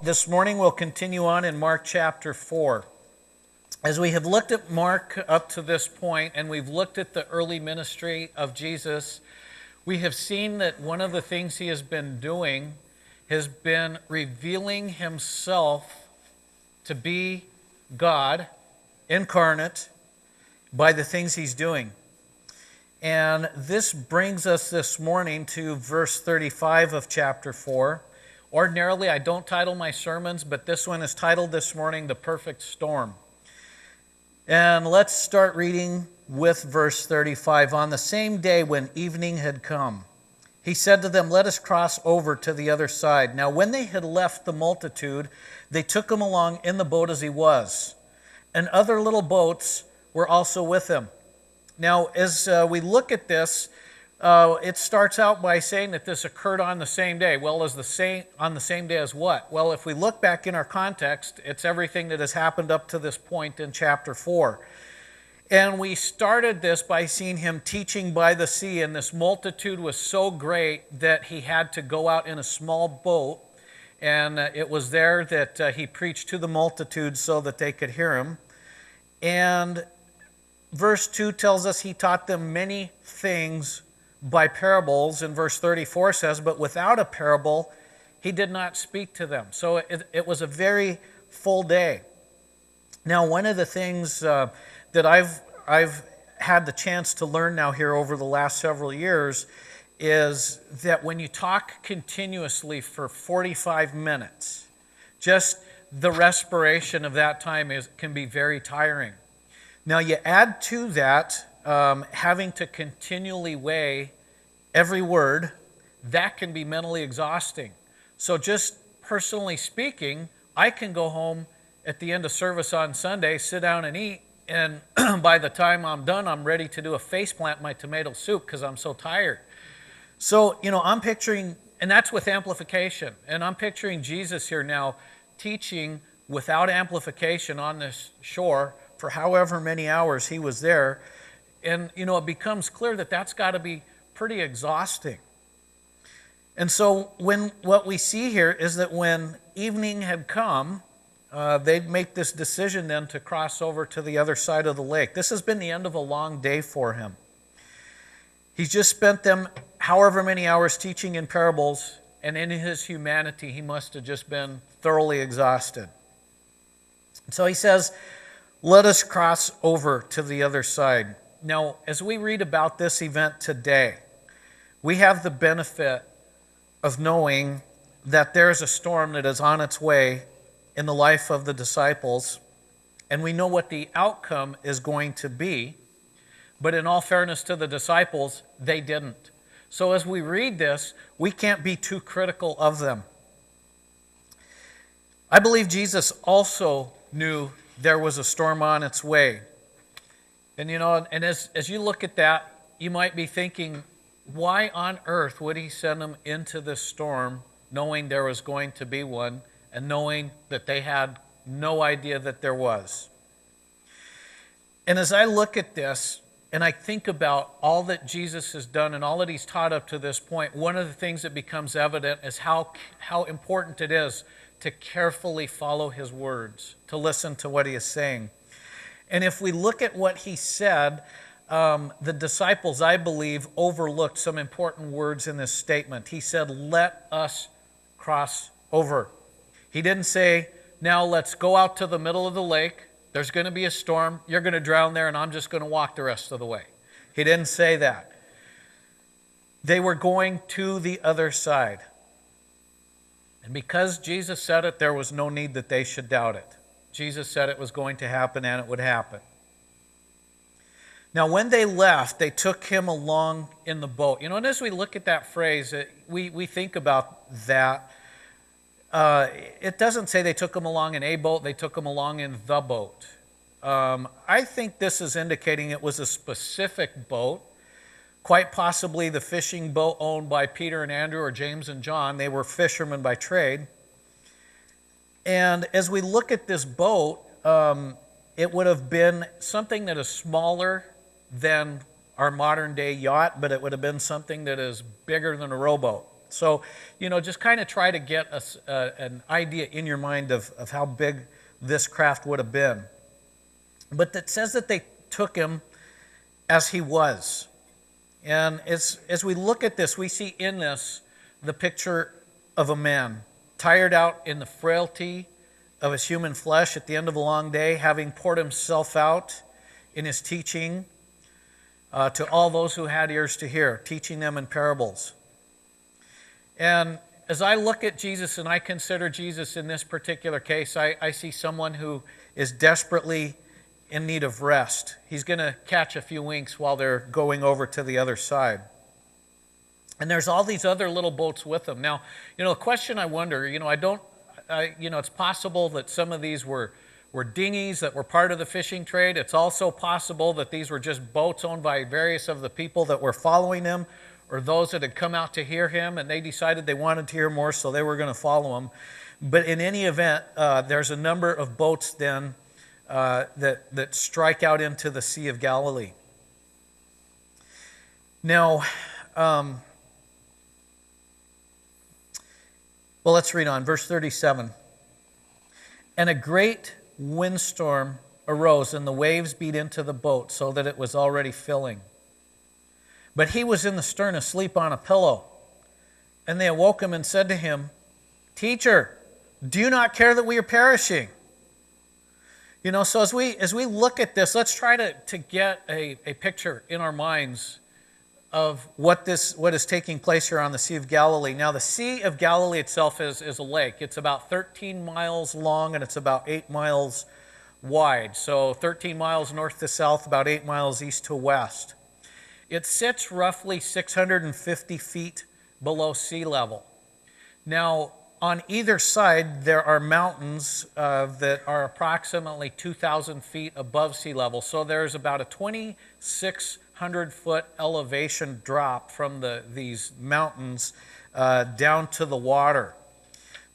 this morning we'll continue on in Mark chapter 4. As we have looked at Mark up to this point, and we've looked at the early ministry of Jesus, we have seen that one of the things he has been doing has been revealing himself to be God incarnate by the things he's doing. And this brings us this morning to verse 35 of chapter 4. Ordinarily, I don't title my sermons, but this one is titled this morning, The Perfect Storm. And let's start reading with verse 35. On the same day when evening had come, he said to them, "Let us cross over to the other side." Now when they had left the multitude, they took him along in the boat as he was, and other little boats were also with him. Now, as we look at this, it starts out by saying that this occurred on the same day. Well, on the same day as what? Well, if we look back in our context, it's everything that has happened up to this point in chapter 4. And we started this by seeing him teaching by the sea, and this multitude was so great that he had to go out in a small boat, and it was there that he preached to the multitude so that they could hear him. And verse 2 tells us he taught them many things by parables, and verse 34 says, but without a parable, he did not speak to them. So it was a very full day. Now, one of the things that I've had the chance to learn now here over the last several years is that when you talk continuously for 45 minutes, just the respiration of that time can be very tiring. Now, you add to that having to continually weigh every word, that can be mentally exhausting. So just personally speaking, I can go home at the end of service on Sunday, sit down and eat, and by the time I'm done, I'm ready to do a faceplant in my tomato soup because I'm so tired. So, I'm picturing, and that's with amplification, and I'm picturing Jesus here now teaching without amplification on this shore for however many hours he was there. And, it becomes clear that that's got to be pretty exhausting. And so what we see here is that when evening had come, they'd make this decision then to cross over to the other side of the lake. This has been the end of a long day for him. He's just spent them however many hours teaching in parables, and in his humanity, he must have just been thoroughly exhausted. So he says, let us cross over to the other side. Now, as we read about this event today, we have the benefit of knowing that there is a storm that is on its way in the life of the disciples, and we know what the outcome is going to be. But in all fairness to the disciples, they didn't. So as we read this, we can't be too critical of them. I believe Jesus also knew there was a storm on its way. And as you look at that, you might be thinking, why on earth would he send them into this storm knowing there was going to be one and knowing that they had no idea that there was? And as I look at this and I think about all that Jesus has done and all that he's taught up to this point, one of the things that becomes evident is how important it is to carefully follow his words, to listen to what he is saying. And if we look at what he said, the disciples, I believe, overlooked some important words in this statement. He said, let us cross over. He didn't say, now let's go out to the middle of the lake. There's going to be a storm. You're going to drown there, and I'm just going to walk the rest of the way. He didn't say that. They were going to the other side. And because Jesus said it, there was no need that they should doubt it. Jesus said it was going to happen, and it would happen. Now, when they left, they took him along in the boat. And as we look at that phrase, we think about that. It doesn't say they took him along in a boat, they took him along in the boat. I think this is indicating it was a specific boat, quite possibly the fishing boat owned by Peter and Andrew or James and John. They were fishermen by trade. And as we look at this boat, it would have been something that is smaller than our modern day yacht, but it would have been something that is bigger than a rowboat. So, just kind of try to get an idea in your mind of how big this craft would have been. But it says that they took him as he was. And as we look at this, we see in this the picture of a man tired out in the frailty of his human flesh at the end of a long day, having poured himself out in his teaching to all those who had ears to hear, teaching them in parables. And as I look at Jesus and I consider Jesus in this particular case, I see someone who is desperately in need of rest. He's going to catch a few winks while they're going over to the other side. And there's all these other little boats with them. Now, the question I wonder, it's possible that some of these were dinghies that were part of the fishing trade. It's also possible that these were just boats owned by various of the people that were following him, or those that had come out to hear him, and they decided they wanted to hear more, so they were going to follow him. But in any event, there's a number of boats then that strike out into the Sea of Galilee. Now, well, let's read on. Verse 37. And a great windstorm arose, and the waves beat into the boat, so that it was already filling. But he was in the stern, asleep on a pillow. And they awoke him and said to him, Teacher, do you not care that we are perishing? So as we look at this, let's try to get a picture in our minds of what is taking place here on the Sea of Galilee. Now, the Sea of Galilee itself is a lake. It's about 13 miles long and it's about 8 miles wide. So 13 miles north to south, about 8 miles east to west. It sits roughly 650 feet below sea level. Now, on either side, there are mountains that are approximately 2,000 feet above sea level. So there's about a 2,600-foot elevation drop from these mountains down to the water.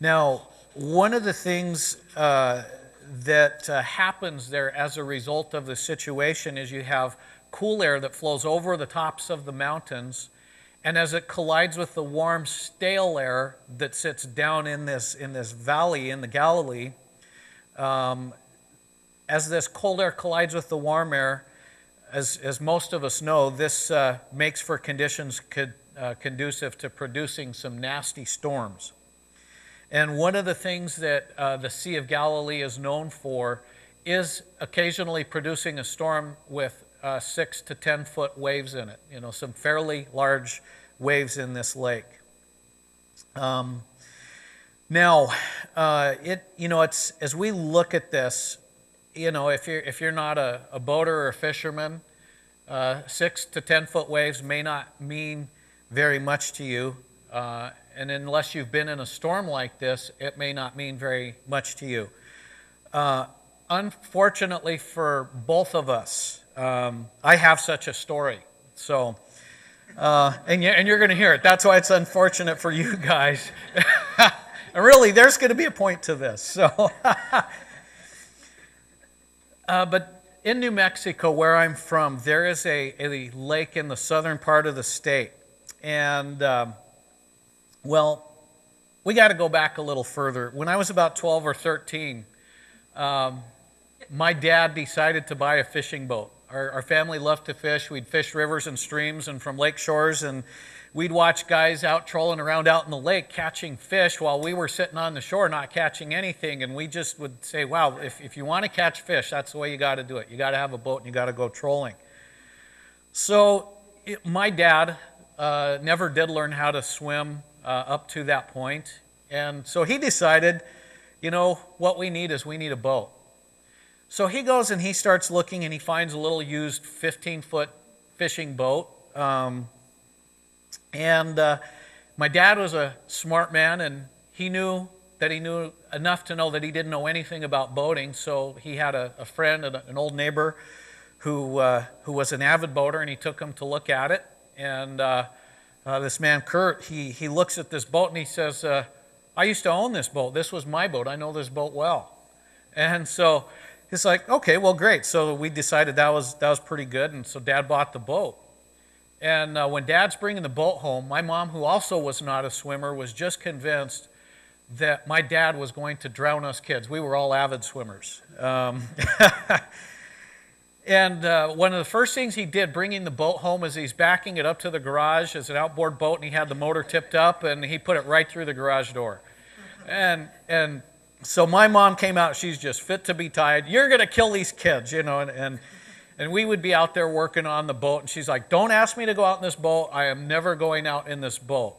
Now, one of the things that happens there as a result of the situation is you have cool air that flows over the tops of the mountains, and as it collides with the warm, stale air that sits down in this valley in the Galilee, as this cold air collides with the warm air, as most of us know, this makes for conditions conducive to producing some nasty storms. And one of the things that the Sea of Galilee is known for is occasionally producing a storm with 6 to 10 foot waves in it. Some fairly large waves in this lake. Now, it's as we look at this, if you're not a boater or a fisherman, 6 to 10 foot waves may not mean very much to you, and unless you've been in a storm like this, it may not mean very much to you. Unfortunately for both of us, I have such a story. So, and you're going to hear it. That's why it's unfortunate for you guys. And really, there's going to be a point to this. So, but in New Mexico, where I'm from, there is a lake in the southern part of the state. And, well, we got to go back a little further. When I was about 12 or 13, my dad decided to buy a fishing boat. Our family loved to fish. We'd fish rivers and streams and from lake shores, and we'd watch guys out trolling around out in the lake catching fish while we were sitting on the shore not catching anything. And we just would say, wow, if you want to catch fish, that's the way you got to do it. You got to have a boat and you got to go trolling. So my dad never did learn how to swim up to that point. And so he decided, what we need a boat. So he goes and he starts looking and he finds a little used 15-foot fishing boat. And my dad was a smart man, and he knew enough to know that he didn't know anything about boating. So he had a friend, an old neighbor, who was an avid boater, and he took him to look at it. And this man, Kurt, he looks at this boat and he says, I used to own this boat. This was my boat. I know this boat well. And so he's like, okay, well, great. So we decided that was pretty good, and so Dad bought the boat. And when Dad's bringing the boat home, my mom, who also was not a swimmer, was just convinced that my dad was going to drown us kids. We were all avid swimmers. And one of the first things he did bringing the boat home is he's backing it up to the garage as an outboard boat, and he had the motor tipped up, and he put it right through the garage door. And so my mom came out, she's just fit to be tied. You're going to kill these kids, you know, and we would be out there working on the boat, and she's like, don't ask me to go out in this boat. I am never going out in this boat.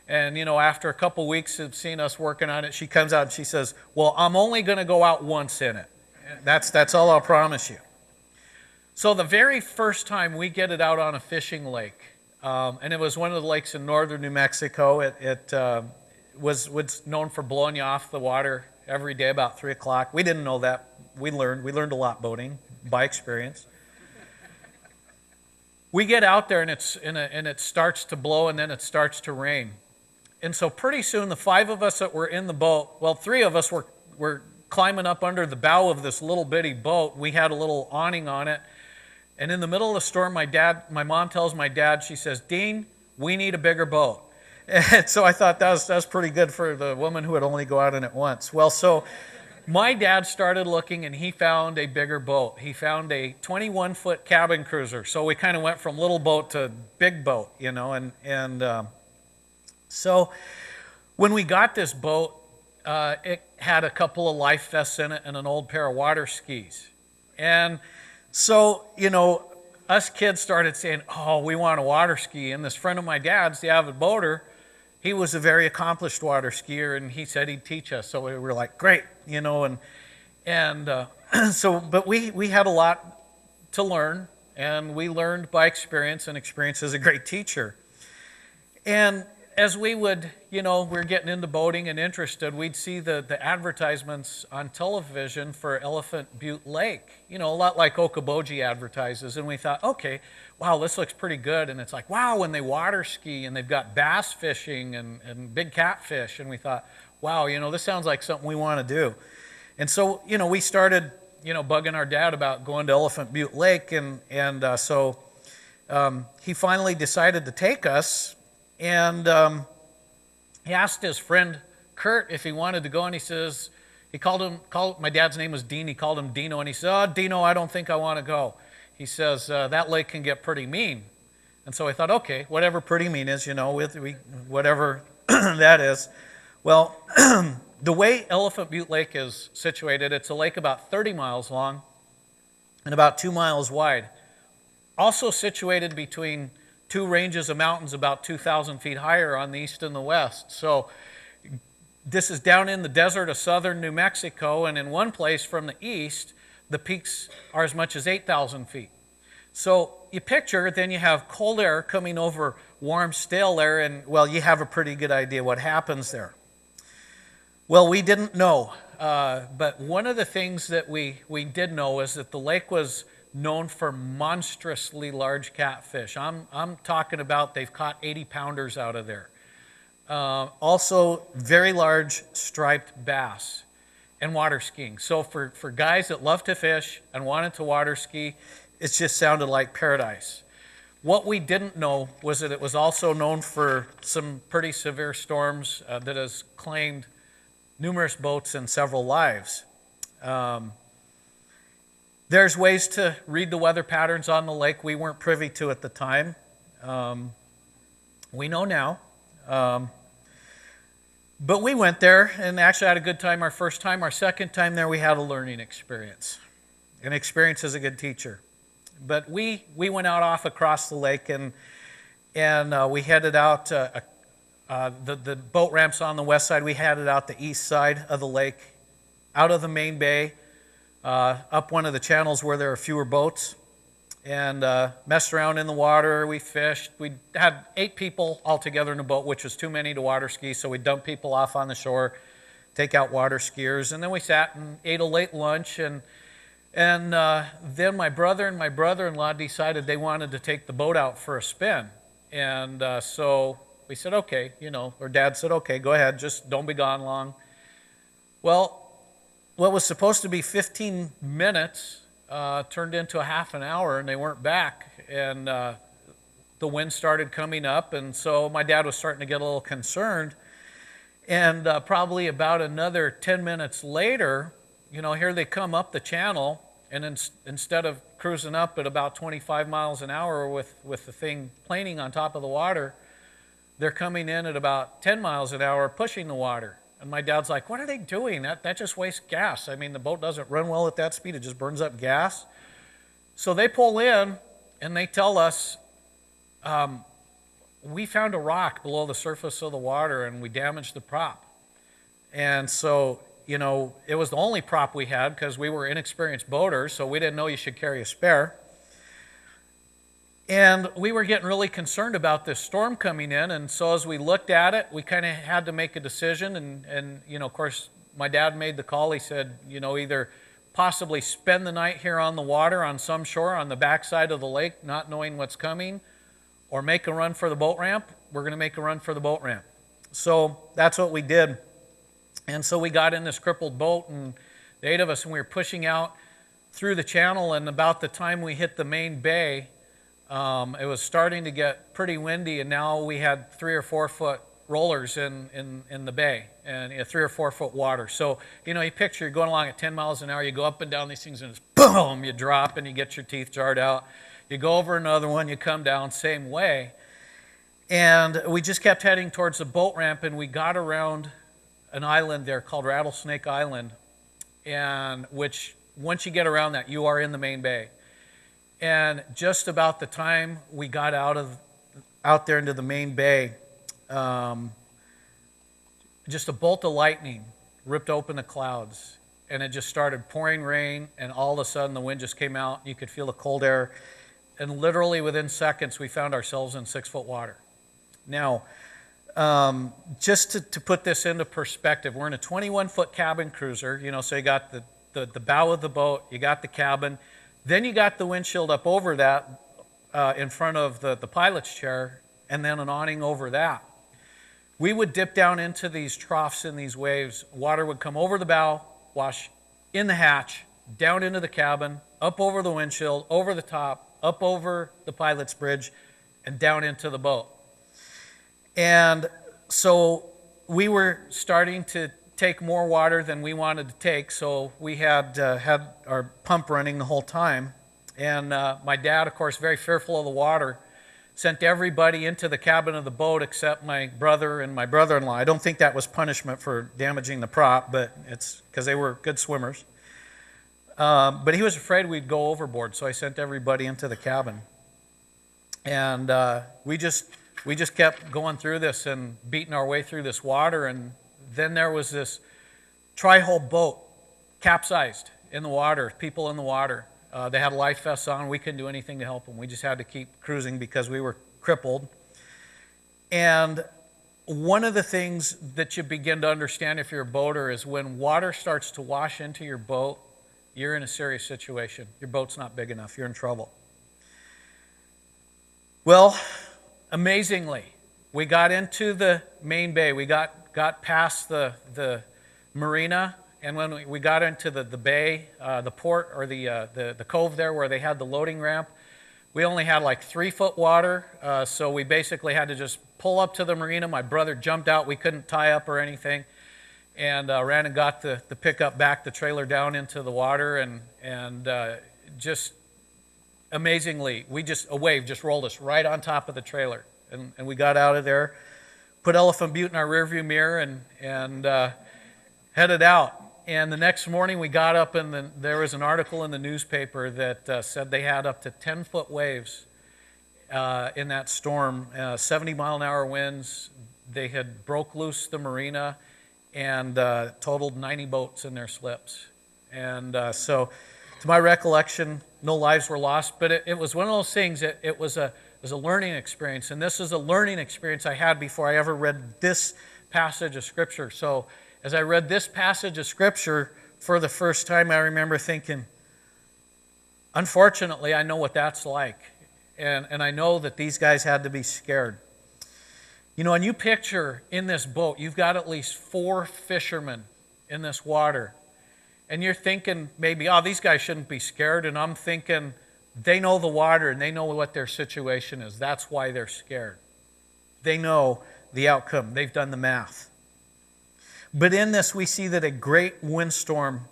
And, you know, after a couple weeks of seeing us working on it, she comes out and she says, well, I'm only going to go out once in it. That's all I'll promise you. So the very first time we get it out on a fishing lake, and it was one of the lakes in northern New Mexico, it was known for blowing you off the water every day about 3 o'clock. We didn't know that. We learned a lot boating by experience. We get out there and it starts to blow, and then it starts to rain. And so pretty soon the 5 of us that were in the boat, well, 3 of us were climbing up under the bow of this little bitty boat. We had a little awning on it. And in the middle of the storm, my mom tells my dad, she says, Dean, we need a bigger boat. And so I thought that was pretty good for the woman who would only go out in it once. Well, so my dad started looking, and he found a bigger boat. He found a 21-foot cabin cruiser. So we kind of went from little boat to big boat, you know. So when we got this boat, it had a couple of life vests in it and an old pair of water skis. And so, you know, us kids started saying, oh, we want a water ski. And this friend of my dad's, the avid boater, he was a very accomplished water skier, and he said he'd teach us. So we were like, great, you know, but we had a lot to learn, and we learned by experience, and experience is a great teacher. And as we would, you know, we're getting into boating and interested, we'd see the advertisements on television for Elephant Butte Lake, you know, a lot like Okoboji advertises. And we thought, okay, wow, this looks pretty good. And it's like, wow, when they water ski and they've got bass fishing and big catfish. And we thought, wow, you know, this sounds like something we want to do. And so, you know, we started, you know, bugging our dad about going to Elephant Butte Lake. So he finally decided to take us. And he asked his friend Kurt if he wanted to go, and he says, my dad's name was Dean, he called him Dino, and he said, oh, Dino, I don't think I want to go. He says, that lake can get pretty mean. And so I thought, okay, whatever pretty mean is, you know, whatever that is. Well, the way Elephant Butte Lake is situated, it's a lake about 30 miles long and about 2 miles wide. Also situated between 2 ranges of mountains about 2,000 feet higher on the east and the west. So this is down in the desert of southern New Mexico, and in one place from the east, the peaks are as much as 8,000 feet. So you picture, then you have cold air coming over warm, stale air, and, well, you have a pretty good idea what happens there. Well, we didn't know, but one of the things that we did know is that the lake was known for monstrously large catfish. I'm talking about they've caught 80-pounders out of there. Also, very large striped bass and water skiing. So for guys that love to fish and wanted to water ski, it just sounded like paradise. What we didn't know was that it was also known for some pretty severe storms that has claimed numerous boats and several lives. There's ways to read the weather patterns on the lake we weren't privy to at the time. We know now. But we went there and actually had a good time our first time. Our second time there, we had a learning experience. And experience is a good teacher. But we went out off across the lake, and we headed out. The boat ramps on the west side. We headed out the east side of the lake, out of the main bay, up one of the channels where there are fewer boats, and messed around in the water. We fished. We had 8 people all together in a boat, which was too many to water ski, so we dumped people off on the shore, take out water skiers, and then we sat and ate a late lunch, and then my brother and my brother-in-law decided they wanted to take the boat out for a spin, and so we said, okay, or Dad said, okay, go ahead, just don't be gone long. Well, what was supposed to be 15 minutes turned into a half an hour, and they weren't back. And the wind started coming up, and so my dad was starting to get a little concerned. And probably about another 10 minutes later, here they come up the channel, and instead of cruising up at about 25 miles an hour with the thing planing on top of the water, they're coming in at about 10 miles an hour pushing the water. And my dad's like, what are they doing? That just wastes gas. I mean, the boat doesn't run well at that speed. It just burns up gas. So they pull in, and they tell us, we found a rock below the surface of the water, and we damaged the prop. And so, it was the only prop we had because we were inexperienced boaters, so we didn't know you should carry a spare. And we were getting really concerned about this storm coming in, and so as we looked at it, we kind of had to make a decision, and of course, my dad made the call. He said, either possibly spend the night here on the water on some shore on the backside of the lake, not knowing what's coming, or make a run for the boat ramp. We're going to make a run for the boat ramp. So that's what we did. And so we got in this crippled boat, and the 8 of us, and we were pushing out through the channel, and about the time we hit the main bay, it was starting to get pretty windy, and now we had 3 or 4 foot rollers in the bay, and 3 or 4 foot water. So, you picture you're going along at 10 miles an hour, you go up and down these things, and it's boom, you drop, and you get your teeth jarred out. You go over another one, you come down, same way. And we just kept heading towards the boat ramp, and we got around an island there called Rattlesnake Island, and which, once you get around that, you are in the main bay. And just about the time we got out there into the main bay, just a bolt of lightning ripped open the clouds, and it just started pouring rain, and all of a sudden the wind just came out. You could feel the cold air, and literally within seconds we found ourselves in 6 foot water. Now, just to put this into perspective, we're in a 21-foot cabin cruiser, so you got the bow of the boat, you got the cabin, then you got the windshield up over that in front of the pilot's chair, and then an awning over that. We would dip down into these troughs in these waves. Water would come over the bow, wash in the hatch, down into the cabin, up over the windshield, over the top, up over the pilot's bridge, and down into the boat. And so we were starting to take more water than we wanted to take, so we had our pump running the whole time. And my dad, of course, very fearful of the water, sent everybody into the cabin of the boat except my brother and my brother-in-law. I don't think that was punishment for damaging the prop, but it's because they were good swimmers. But he was afraid we'd go overboard, so I sent everybody into the cabin. And we just kept going through this and beating our way through this water, and then there was this tri-hull boat capsized in the water, people in the water. They had life vests on. We couldn't do anything to help them. We just had to keep cruising because we were crippled. And one of the things that you begin to understand if you're a boater is when water starts to wash into your boat, you're in a serious situation. Your boat's not big enough. You're in trouble. Well, amazingly, we got into the main bay. We got past the marina, and when we got into the bay, the port, or the cove there where they had the loading ramp, we only had like 3 foot water, so we basically had to just pull up to the marina. My brother jumped out. We couldn't tie up or anything, and ran and got the pickup back, the trailer down into the water, and just amazingly, a wave just rolled us right on top of the trailer, and we got out of there, put Elephant Butte in our rearview mirror, and headed out. And the next morning we got up, and there was an article in the newspaper that said they had up to 10-foot waves in that storm, 70-mile-an-hour winds. They had broke loose the marina and totaled 90 boats in their slips. And so, to my recollection, no lives were lost, but it was one of those things. It was a learning experience, and this is a learning experience I had before I ever read this passage of Scripture. So, as I read this passage of Scripture for the first time, I remember thinking, unfortunately, I know what that's like. And I know that these guys had to be scared. And you picture in this boat, you've got at least 4 fishermen in this water. And you're thinking maybe, these guys shouldn't be scared. And I'm thinking, They know the water and they know what their situation is. That's why they're scared. They know the outcome. They've done the math. But in this, we see that a great windstorm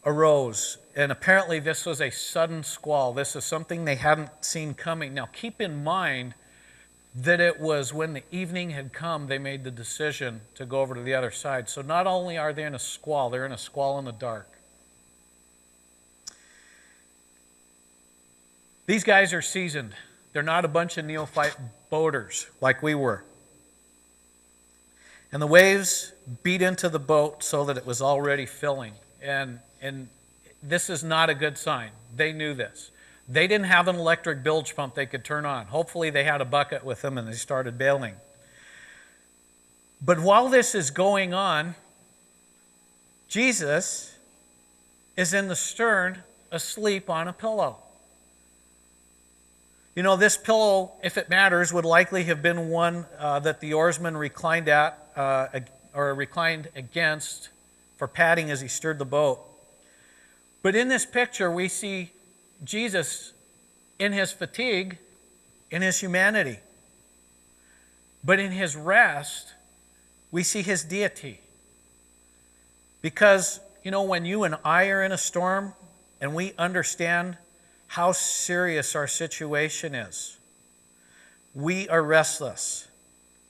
arose. And apparently this was a sudden squall. This is something they hadn't seen coming. Now keep in mind that it was when the evening had come, they made the decision to go over to the other side. So not only are they in a squall, they're in a squall in the dark. These guys are seasoned. They're not a bunch of neophyte boaters like we were. And the waves beat into the boat so that it was already filling. And this is not a good sign. They knew this. They didn't have an electric bilge pump they could turn on. Hopefully they had a bucket with them and they started bailing. But while this is going on, Jesus is in the stern asleep on a pillow. You know, this pillow, if it matters, would likely have been one that the oarsman reclined at or reclined against for padding as he stirred the boat. But in this picture, we see Jesus in his fatigue, in his humanity. But in his rest, we see his deity. Because, you know, when you and I are in a storm and we understand how serious our situation is, we are restless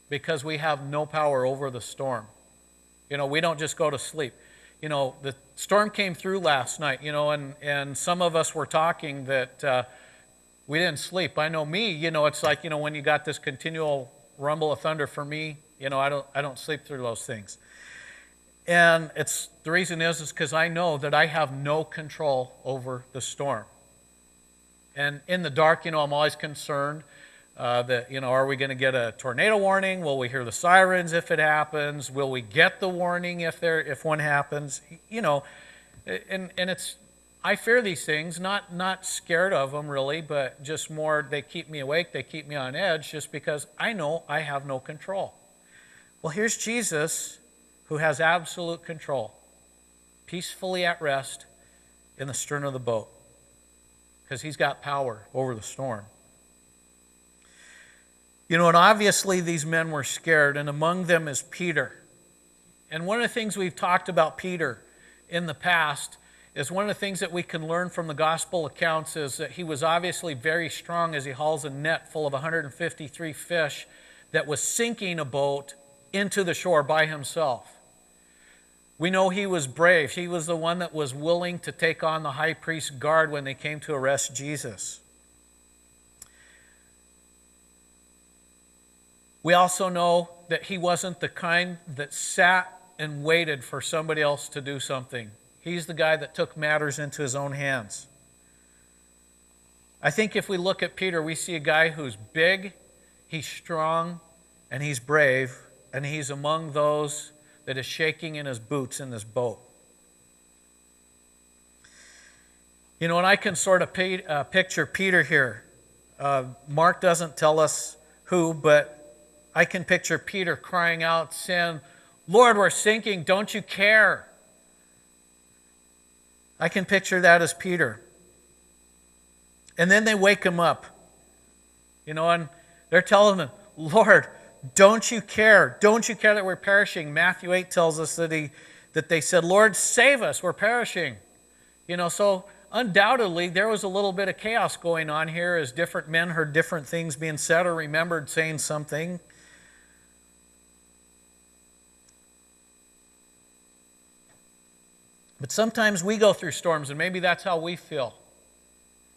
because we have no power over the storm. You know, we don't just go to sleep. You know, the storm came through last night, you know, and some of us were talking that we didn't sleep. I know me, you know, it's like, you know, when you got this continual rumble of thunder, for me, you know, I don't sleep through those things. And the reason is because I know that I have no control over the storm. And in the dark, you know, I'm always concerned that, you know, are we going to get a tornado warning? Will we hear the sirens if it happens? Will we get the warning if one happens? You know, and I fear these things, not scared of them really, but just more they keep me awake, they keep me on edge just because I know I have no control. Well, here's Jesus who has absolute control, peacefully at rest in the stern of the boat, because he's got power over the storm. You know, and obviously these men were scared, and among them is Peter. And one of the things we've talked about Peter in the past is one of the things that we can learn from the gospel accounts is that he was obviously very strong as he hauls a net full of 153 fish that was sinking a boat into the shore by himself. We know he was brave. He was the one that was willing to take on the high priest's guard when they came to arrest Jesus. We also know that he wasn't the kind that sat and waited for somebody else to do something. He's the guy that took matters into his own hands. I think if we look at Peter, we see a guy who's big, he's strong, and he's brave, and he's among those that is shaking in his boots in this boat. You know, and I can sort of picture Peter here. Mark doesn't tell us who, but I can picture Peter crying out, saying, "Lord, we're sinking, don't you care?" I can picture that as Peter. And then they wake him up. You know, and they're telling him, "Lord, don't you care? Don't you care that we're perishing?" Matthew 8 tells us that they said, "Lord, save us, we're perishing." You know, so undoubtedly there was a little bit of chaos going on here as different men heard different things being said or remembered saying something. But sometimes we go through storms and maybe that's how we feel.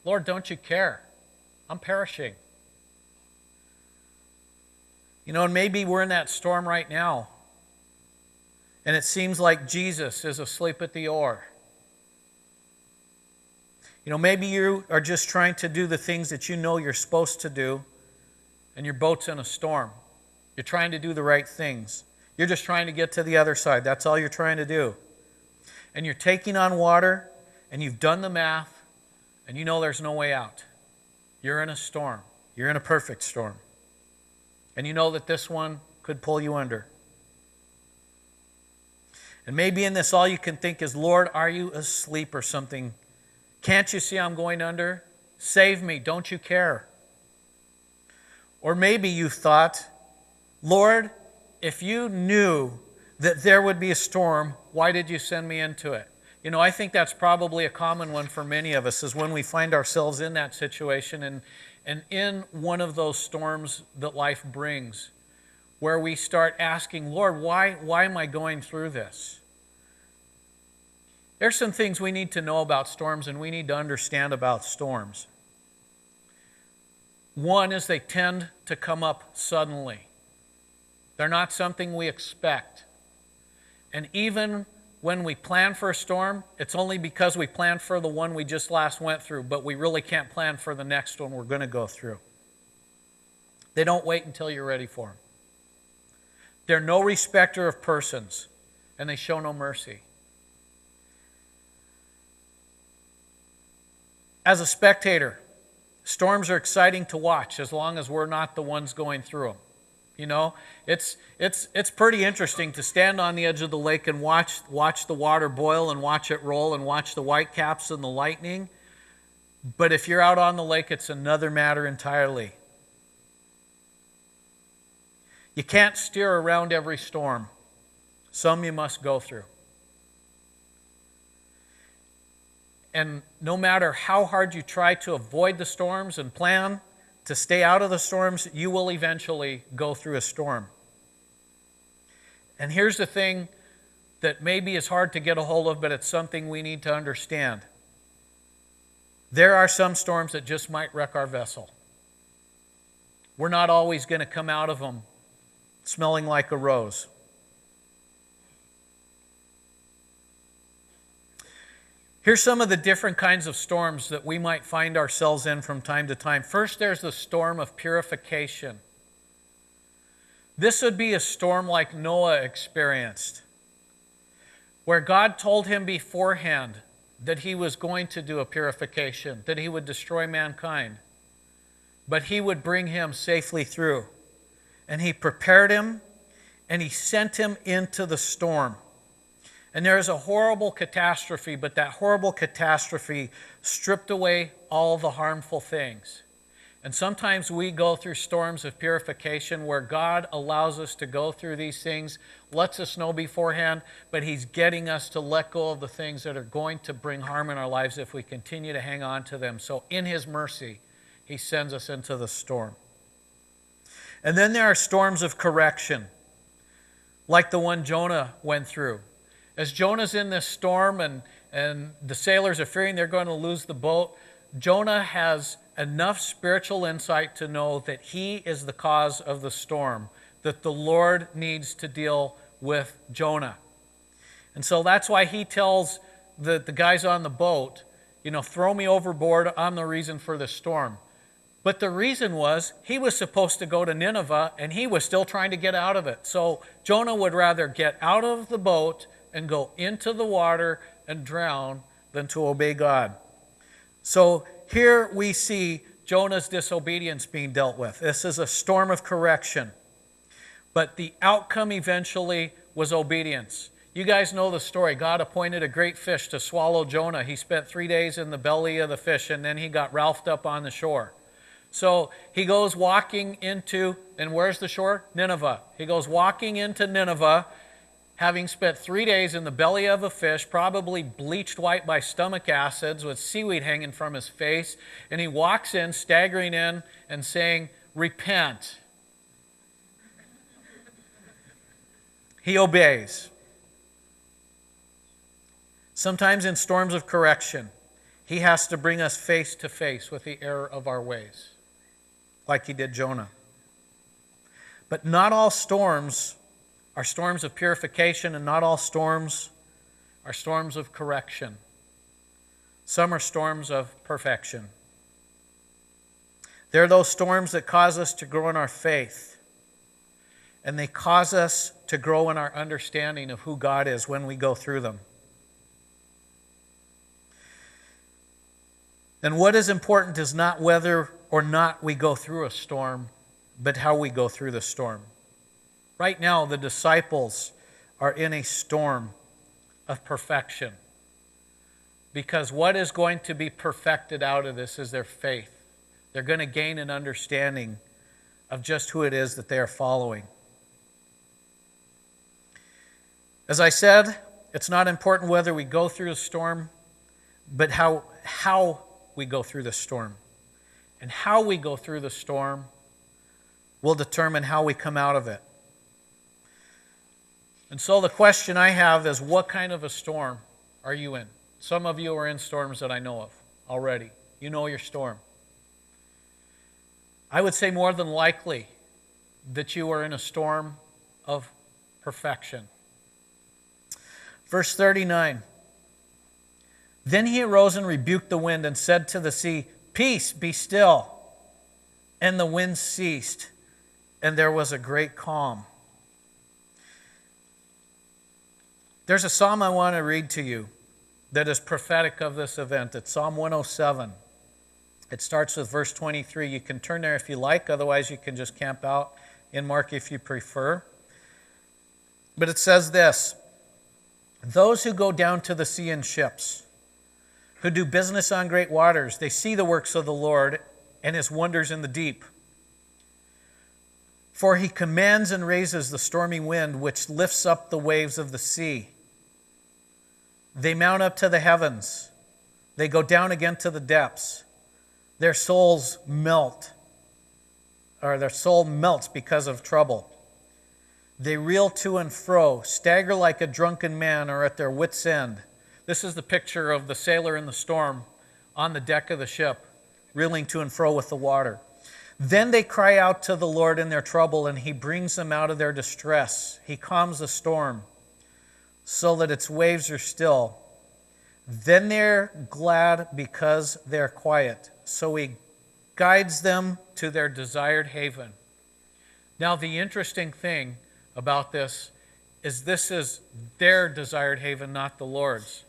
"Lord, don't you care? I'm perishing." You know, and maybe we're in that storm right now. And it seems like Jesus is asleep at the oar. You know, maybe you are just trying to do the things that you know you're supposed to do, and your boat's in a storm. You're trying to do the right things. You're just trying to get to the other side. That's all you're trying to do. And you're taking on water, and you've done the math, and you know there's no way out. You're in a storm. You're in a perfect storm. And you know that this one could pull you under. And maybe in this all you can think is, "Lord, are you asleep or something? Can't you see I'm going under?" Save me, don't you care? Or maybe you thought, Lord, if you knew that there would be a storm, why did you send me into it? You know, I think that's probably a common one for many of us, is when we find ourselves in that situation and in one of those storms that life brings, where we start asking, Lord, why am I going through this? There's some things we need to know about storms, and we need to understand about storms. One is they tend to come up suddenly. They're not something we expect. And even when we plan for a storm, it's only because we planned for the one we just last went through, but we really can't plan for the next one we're going to go through. They don't wait until you're ready for them. They're no respecter of persons, and they show no mercy. As a spectator, storms are exciting to watch as long as we're not the ones going through them. You know, it's pretty interesting to stand on the edge of the lake and watch the water boil and watch it roll and watch the whitecaps and the lightning. But if you're out on the lake, it's another matter entirely. You can't steer around every storm. Some you must go through. And no matter how hard you try to avoid the storms and plan to stay out of the storms, you will eventually go through a storm. And here's the thing that maybe is hard to get a hold of, but it's something we need to understand. There are some storms that just might wreck our vessel. We're not always going to come out of them smelling like a rose. Here's some of the different kinds of storms that we might find ourselves in from time to time. First, there's the storm of purification. This would be a storm like Noah experienced, where God told him beforehand that he was going to do a purification, that he would destroy mankind, but he would bring him safely through. And he prepared him, and he sent him into the storm. And there is a horrible catastrophe, but that horrible catastrophe stripped away all the harmful things. And sometimes we go through storms of purification where God allows us to go through these things, lets us know beforehand, but He's getting us to let go of the things that are going to bring harm in our lives if we continue to hang on to them. So in His mercy, He sends us into the storm. And then there are storms of correction, like the one Jonah went through. As Jonah's in this storm and the sailors are fearing they're going to lose the boat, Jonah has enough spiritual insight to know that he is the cause of the storm, that the Lord needs to deal with Jonah. And so that's why he tells the guys on the boat, throw me overboard, I'm the reason for the storm. But the reason was he was supposed to go to Nineveh and he was still trying to get out of it. So Jonah would rather get out of the boat and go into the water and drown than to obey God. So here we see Jonah's disobedience being dealt with. This is a storm of correction. But the outcome eventually was obedience. You guys know the story. God appointed a great fish to swallow Jonah. He spent 3 days in the belly of the fish, and then he got ralphed up on the shore. So he goes walking into, and where's the shore? Nineveh. He goes walking into Nineveh, having spent 3 days in the belly of a fish, probably bleached white by stomach acids with seaweed hanging from his face, and he walks in, staggering in, and saying, "Repent." He obeys. Sometimes in storms of correction, He has to bring us face to face with the error of our ways, like He did Jonah. But not all storms are storms of purification, and not all storms are storms of correction. Some are storms of perfection. They're those storms that cause us to grow in our faith, and they cause us to grow in our understanding of who God is when we go through them. And what is important is not whether or not we go through a storm, but how we go through the storm. Right now, the disciples are in a storm of perfection Because what is going to be perfected out of this is their faith. They're going to gain an understanding of just who it is that they are following. As I said, it's not important whether we go through a storm, but how we go through the storm. And how we go through the storm will determine how we come out of it. And so the question I have is, what kind of a storm are you in? Some of you are in storms that I know of already. You know your storm. I would say more than likely that you are in a storm of perfection. Verse 39. Then he arose and rebuked the wind and said to the sea, "Peace, be still." And the wind ceased, and there was a great calm. There's a psalm I want to read to you that is prophetic of this event. It's Psalm 107. It starts with verse 23. You can turn there if you like. Otherwise, you can just camp out in Mark if you prefer. But it says this: "Those who go down to the sea in ships, who do business on great waters, they see the works of the Lord and his wonders in the deep. For he commands and raises the stormy wind, which lifts up the waves of the sea. They mount up to the heavens. They go down again to the depths. Their souls melt, or their soul melts because of trouble. They reel to and fro, stagger like a drunken man, or at their wits' end." This is the picture of the sailor in the storm on the deck of the ship, reeling to and fro with the water. "Then they cry out to the Lord in their trouble, and he brings them out of their distress. He calms the storm so that its waves are still. Then they're glad because they're quiet. So he guides them to their desired haven." Now, the interesting thing about this is their desired haven, not the Lord's.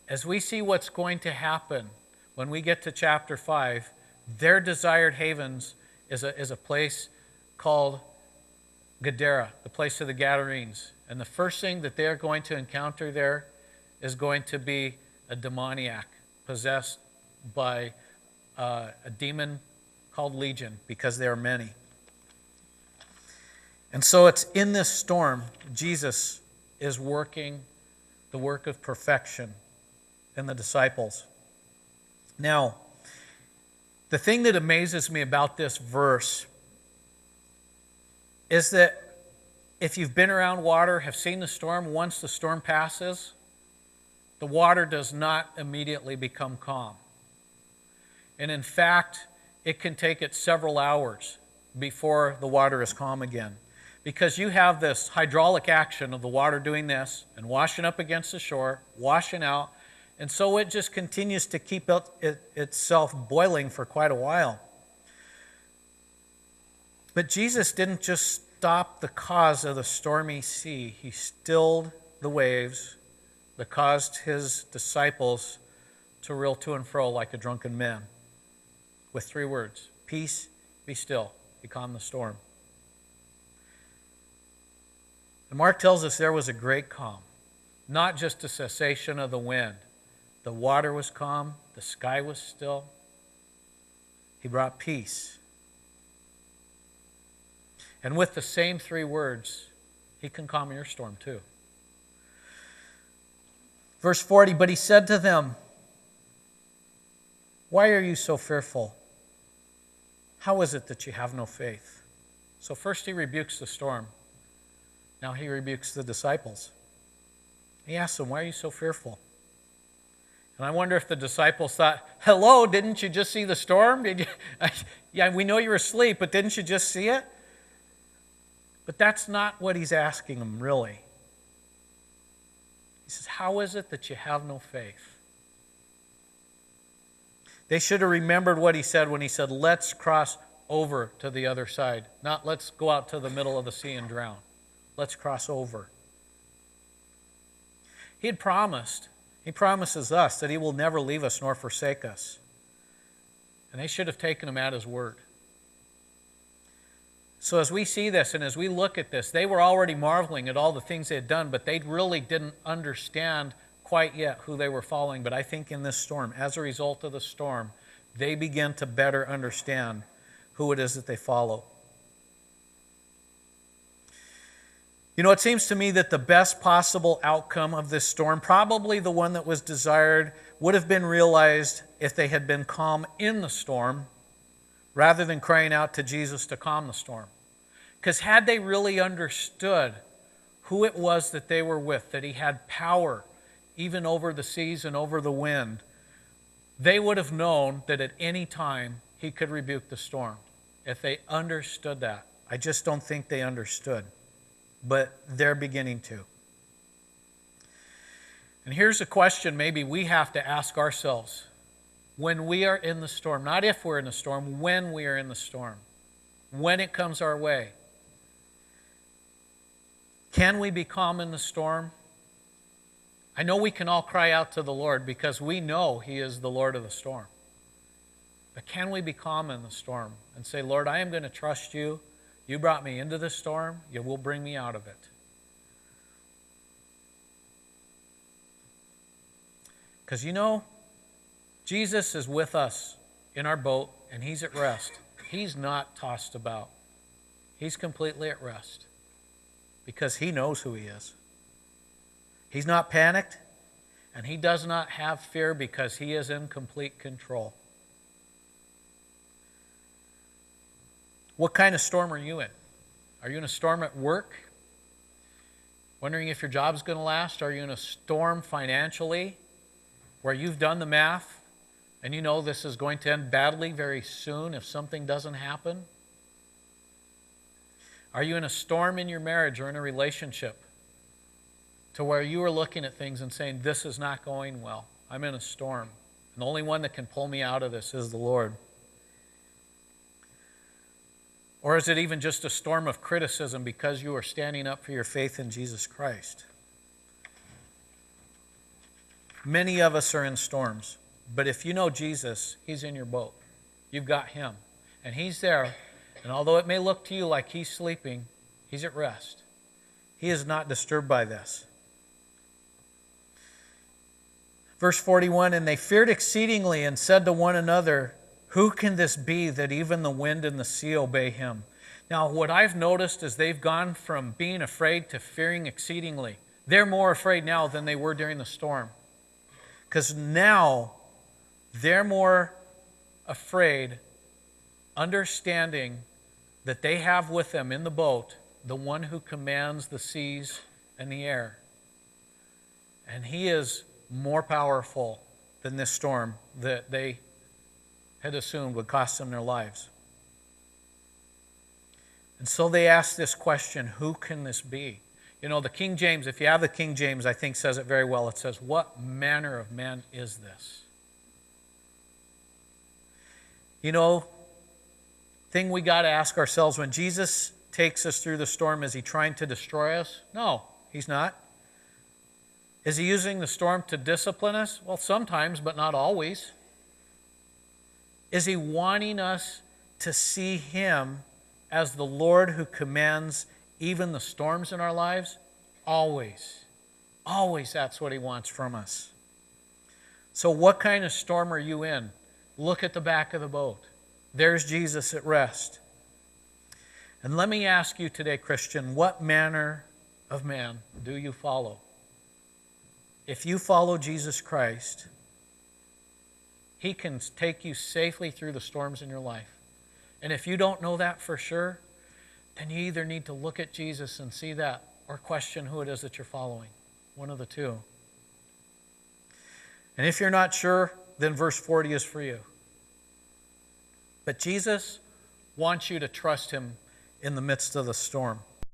As we see what's going to happen when we get to chapter 5, their desired havens is a place called Gadara, the place of the Gadarenes. And the first thing that they're going to encounter there is going to be a demoniac possessed by a demon called Legion, because there are many. And so it's in this storm, Jesus is working the work of perfection in the disciples. Now, the thing that amazes me about this verse is that if you've been around water, have seen the storm, once the storm passes, the water does not immediately become calm. And in fact, it can take it several hours before the water is calm again. Because you have this hydraulic action of the water doing this and washing up against the shore, washing out, and so it just continues to keep itself boiling for quite a while. But Jesus didn't just stop the cause of the stormy sea. He stilled the waves that caused his disciples to reel to and fro like a drunken man with 3 words: peace, be still. He calmed the storm. And Mark tells us there was a great calm, not just a cessation of the wind. The water was calm, the sky was still. He brought peace. And with the same 3 words, he can calm your storm too. Verse 40, "But he said to them, 'Why are you so fearful? How is it that you have no faith?'" So first he rebukes the storm. Now he rebukes the disciples. He asks them, "Why are you so fearful?" And I wonder if the disciples thought, "Hello, didn't you just see the storm? Yeah, we know you're asleep, but didn't you just see it?" But that's not what he's asking them, really. He says, "How is it that you have no faith?" They should have remembered what he said when he said, "Let's cross over to the other side." Not, "Let's go out to the middle of the sea and drown." Let's cross over. He promises us that he will never leave us nor forsake us. And they should have taken him at his word. So as we see this and as we look at this, they were already marveling at all the things they had done, but they really didn't understand quite yet who they were following, but I think in this storm, as a result of the storm, they begin to better understand who it is that they follow. You know, it seems to me that the best possible outcome of this storm, probably the one that was desired, would have been realized if they had been calm in the storm rather than crying out to Jesus to calm the storm. Because had they really understood who it was that they were with, that he had power even over the seas and over the wind, they would have known that at any time he could rebuke the storm. If they understood that. I just don't think they understood. But they're beginning to. And here's a question maybe we have to ask ourselves. When we are in the storm, not if we're in the storm, when we are in the storm, when it comes our way, can we be calm in the storm? I know we can all cry out to the Lord because we know he is the Lord of the storm. But can we be calm in the storm and say, Lord, I am going to trust you. You brought me into this storm. You will bring me out of it. Because you know, Jesus is with us in our boat and he's at rest. He's not tossed about. He's completely at rest because he knows who he is. He's not panicked and he does not have fear because he is in complete control. What kind of storm are you in? Are you in a storm at work? Wondering if your job's going to last? Are you in a storm financially where you've done the math and you know this is going to end badly very soon if something doesn't happen? Are you in a storm in your marriage or in a relationship to where you are looking at things and saying, this is not going well? I'm in a storm. And the only one that can pull me out of this is the Lord. Or is it even just a storm of criticism because you are standing up for your faith in Jesus Christ? Many of us are in storms, but if you know Jesus, he's in your boat. You've got him, and he's there. And although it may look to you like he's sleeping, he's at rest. He is not disturbed by this. Verse 41, and they feared exceedingly and said to one another, who can this be that even the wind and the sea obey him? Now, what I've noticed is they've gone from being afraid to fearing exceedingly. They're more afraid now than they were during the storm. Because now they're more afraid, understanding that they have with them in the boat the one who commands the seas and the air. And he is more powerful than this storm that they had assumed would cost them their lives. And so they asked this question, who can this be? You know, the King James, if you have the King James, I think says it very well. It says, what manner of man is this? You know, thing we got to ask ourselves, when Jesus takes us through the storm, is he trying to destroy us? No, he's not. Is he using the storm to discipline us? Well, sometimes, but not always. Is he wanting us to see him as the Lord who commands even the storms in our lives? Always. Always that's what he wants from us. So what kind of storm are you in? Look at the back of the boat. There's Jesus at rest. And let me ask you today, Christian, what manner of man do you follow? If you follow Jesus Christ, he can take you safely through the storms in your life. And if you don't know that for sure, then you either need to look at Jesus and see that or question who it is that you're following. One of the two. And if you're not sure, then verse 40 is for you. But Jesus wants you to trust him in the midst of the storm.